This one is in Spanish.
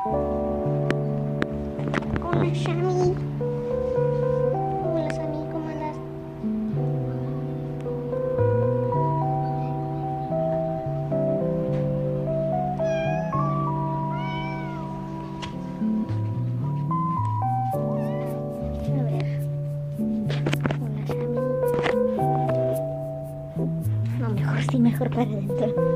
Hola, Shami. Hola, Shami, ¿cómo andas? A ver. Hola, Shami. No, mejor sí, mejor para adentro.